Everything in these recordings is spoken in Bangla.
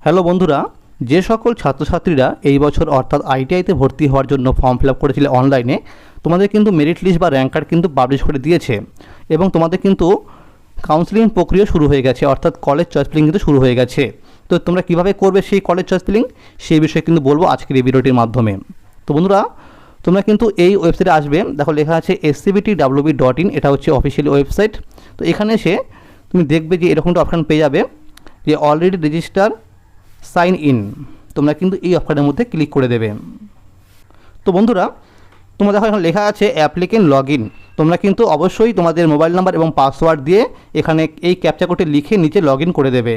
হ্যালো বন্ধুরা, যে সকল ছাত্রছাত্রীরা এই বছর অর্থাৎ আইটিআইতে ভর্তি হওয়ার জন্য ফর্ম ফিল আপ করেছিলে অনলাইনে, তোমাদের কিন্তু মেরিট লিস্ট বা র্যাঙ্ক কার্ড কিন্তু পাবলিশ করে দিয়েছে এবং তোমাদের কিন্তু কাউন্সেলিং প্রক্রিয়া শুরু হয়ে গেছে, অর্থাৎ কলেজ চয়েস ফিলিং কিন্তু শুরু হয়ে গেছে। তো তোমরা কীভাবে করবে সেই কলেজ চয়েস ফিলিং, সেই বিষয়ে কিন্তু বলবো আজকের এই ভিডিওটির মাধ্যমে। তো বন্ধুরা, তোমরা কিন্তু এই ওয়েবসাইটে আসবে, দেখো লেখা আছে scbtwb.in, এটা হচ্ছে অফিসিয়াল ওয়েবসাইট। তো এখানে এসে তুমি দেখবে যে এরকম একটা অপশান পেয়ে যাবে যে অলরেডি রেজিস্টার সাইন ইন। তোমরা কিন্তু এই অপশানের মধ্যে ক্লিক করে দেবে। তো বন্ধুরা, তোমরা দেখো এখানে লেখা আছে অ্যাপ্লিকেন্ট লগ ইন। তোমরা কিন্তু অবশ্যই তোমাদের মোবাইল নাম্বার এবং পাসওয়ার্ড দিয়ে এখানে এই ক্যাপচা কোডটি লিখে নিচে লগ ইন করে দেবে।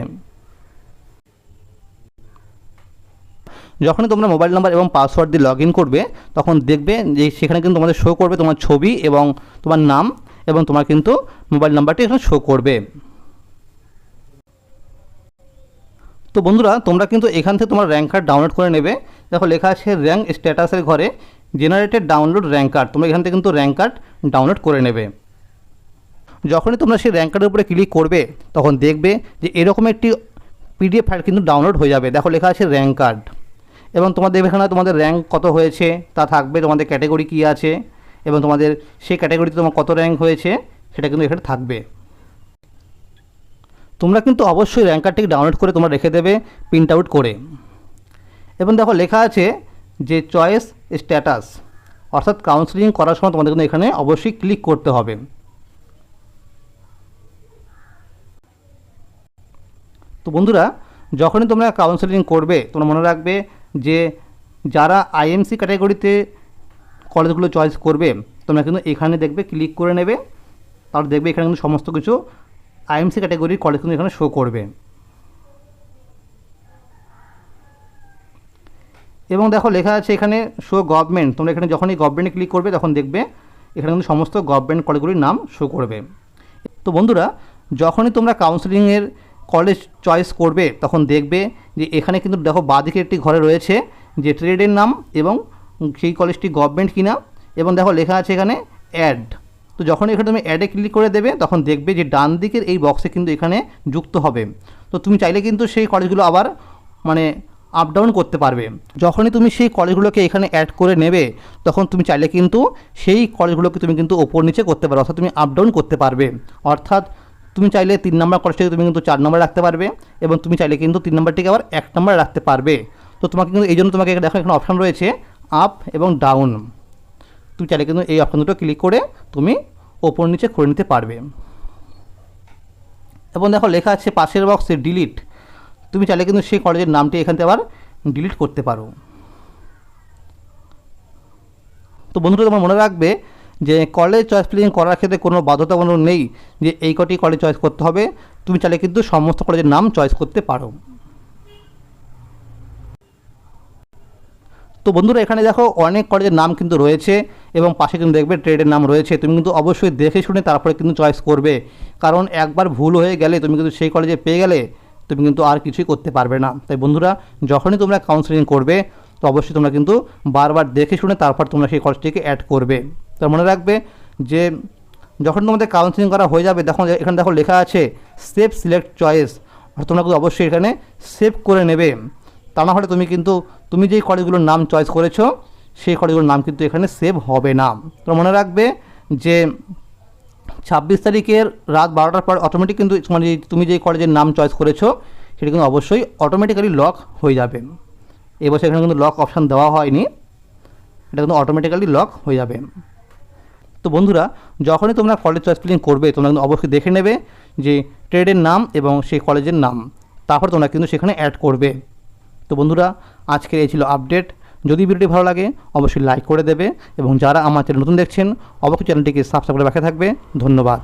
যখনই তোমরা মোবাইল নাম্বার এবং পাসওয়ার্ড দিয়ে লগ ইন করবে, তখন দেখবে যে সেখানে কিন্তু তোমাদের শো করবে তোমার ছবি এবং তোমার নাম, এবং তোমার কিন্তু মোবাইল নাম্বারটি এখানে শো করবে। তো বন্ধুরা, তোমরা কিন্তু এখান থেকে তোমার র্যাঙ্ক কার্ড ডাউনলোড করে নেবে। দেখো লেখা আছে র্যাঙ্ক স্ট্যাটাসের ঘরে জেনারেটেড ডাউনলোড র্যাঙ্ক কার্ড। তোমরা এখান থেকে কিন্তু র্যাঙ্ক কার্ড ডাউনলোড করে নেবে। যখনই তোমরা সেই র্যাঙ্ক কার্ডের উপরে ক্লিক করবে, তখন দেখবে যে এরকম একটি পিডিএফ ফাইল কিন্তু ডাউনলোড হয়ে যাবে। দেখো লেখা আছে র্যাঙ্ক কার্ড, এবং তোমাদের এখানে তোমাদের র্যাঙ্ক কত হয়েছে তা থাকবে, তোমাদের ক্যাটাগরি কী আছে এবং তোমাদের সেই ক্যাটাগরিতে তোমার কত র্যাঙ্ক হয়েছে সেটা কিন্তু এখানে থাকবে। তোমরা কিন্তু অবশ্যই র্যাঙ্ক কার্ডটিকে ডাউনলোড করে তোমরা রেখে দেবে প্রিন্ট আউট করে। এবং দেখো লেখা আছে যে চয়েস স্ট্যাটাস, অর্থাৎ কাউন্সেলিং করার সময় তোমাদের কিন্তু এখানে অবশ্যই ক্লিক করতে হবে। তো বন্ধুরা, যখনই তোমরা কাউন্সেলিং করবে, তোমরা মনে রাখবে যে যারা আইএমসি ক্যাটাগরিতে কলেজগুলো চয়েস করবে, তোমরা কিন্তু এখানে দেখবে ক্লিক করে নেবে। তাহলে দেখবে এখানে কিন্তু সমস্ত কিছু আইএমসি ক্যাটাগরির কলেজ কিন্তু এখানে শো করবে। এবং দেখো লেখা আছে এখানে শো গভর্নমেন্ট। তোমরা এখানে যখনই গভর্নমেন্টে ক্লিক করবে, তখন দেখবে এখানে কিন্তু সমস্ত গভর্নমেন্ট কলেজগুলির নাম শো করবে। তো বন্ধুরা, যখনই তোমরা কাউন্সেলিংয়ের কলেজ চয়েস করবে, তখন দেখবে যে এখানে কিন্তু দেখো বাঁদিকে একটি ঘরে রয়েছে যে ট্রেডের নাম এবং সেই কলেজটি গভর্নমেন্ট কিনা, এবং দেখো লেখা আছে এখানে অ্যাড। তো যখন এখানে তুমি অ্যাডে ক্লিক করে দেবে, তখন দেখবে যে ডান দিকের এই বক্সে কিন্তু এখানে যুক্ত হবে। তো তুমি চাইলে কিন্তু সেই কলেজগুলো আবার আপ ডাউন করতে পারবে। যখনই তুমি সেই কলেজগুলোকে এখানে অ্যাড করে নেবে, তখন তুমি চাইলে কিন্তু সেই কলেজগুলোকে তুমি কিন্তু ওপর নিচে করতে পারো, অর্থাৎ তুমি আপ ডাউন করতে পারবে। অর্থাৎ তুমি চাইলে 3 নম্বর কলেজটাকে তুমি কিন্তু 4 নম্বরে রাখতে পারবে, এবং তুমি চাইলে কিন্তু 3 নম্বরটিকে আবার 1 নম্বরে রাখতে পারবে। তো তোমাকে কিন্তু এই জন্য তোমাকে দেখো এখানে অপশান রয়েছে আপ এবং ডাউন। তুমি চাইলে কিন্তু এই অপশান দুটো ক্লিক করে তুমি ওপর নিচে করে নিতে পারবে। এবং দেখো লেখা আছে পাশের বক্সে ডিলিট। তুমি চাইলে কিন্তু সেই কলেজের নামটি এখান থেকে আবার ডিলিট করতে পারো। তো বন্ধুরা, তোমার মনে রাখবে যে কলেজ চয়েস ফিলিং করার ক্ষেত্রে কোনো বাধ্যতামূলক নেই যে এই কটি কলেজ চয়েস করতে হবে। তুমি চাইলে কিন্তু সমস্ত কলেজের নাম চয়েস করতে পারো। তো বন্ধুরা, এখানে দেখো অনেক কলেজের নাম কিন্তু রয়েছে এবং পাশে কিন্তু দেখবে ট্রেডের নাম রয়েছে। তুমি কিন্তু অবশ্যই দেখে শুনে তারপরে কিন্তু চয়েস করবে, কারণ একবার ভুল হয়ে গেলে তুমি কিন্তু সেই কলেজে পেয়ে গেলে তুমি কিন্তু আর কিছুই করতে পারবে না। তাই বন্ধুরা, যখনই তোমরা কাউন্সেলিং করবে, তো অবশ্যই তোমরা কিন্তু বারবার দেখে শুনে তারপর তোমরা সেই কলেজটিকে অ্যাড করবে। তার মনে রাখবে যে যখন তোমাদের কাউন্সেলিং করা হয়ে যাবে, তখন এখানে দেখো লেখা আছে সেভ সিলেক্ট চয়েস, আর তোমরা কিন্তু অবশ্যই এখানে সেভ করে নেবে। তা না হলে তুমি যেই কলেজগুলোর নাম চয়েস করেছো, সেই কলেজগুলোর নাম কিন্তু এখানে সেভ হবে না। তোমরা মনে রাখবে যে 26 তারিখের রাত 12টার পর অটোমেটিক কিন্তু তুমি যেই কলেজের নাম চয়েস করেছো, সেটা কিন্তু অবশ্যই অটোমেটিক্যালি লক হয়ে যাবে। এবছর এখানে কিন্তু লক অপশান দেওয়া হয়নি, এটা কিন্তু অটোমেটিক্যালি লক হয়ে যাবে। তো বন্ধুরা, যখনই তোমরা কলেজ চয়েস ফিলিং করবে, তোমরা কিন্তু অবশ্যই দেখে নেবে যে ট্রেডের নাম এবং সেই কলেজের নাম, তারপর তোমরা কিন্তু সেখানে অ্যাড করবে। তো বন্ধুরা, আজকের এই ছিল আপডেট। যদি ভিডিওটি ভালো লাগে অবশ্যই লাইক করে দেবে, এবং যারা আমার চ্যানেল নতুন দেখছেন অবশ্যই চ্যানেলটিকে সাবস্ক্রাইব করে রাখা থাকবে। ধন্যবাদ।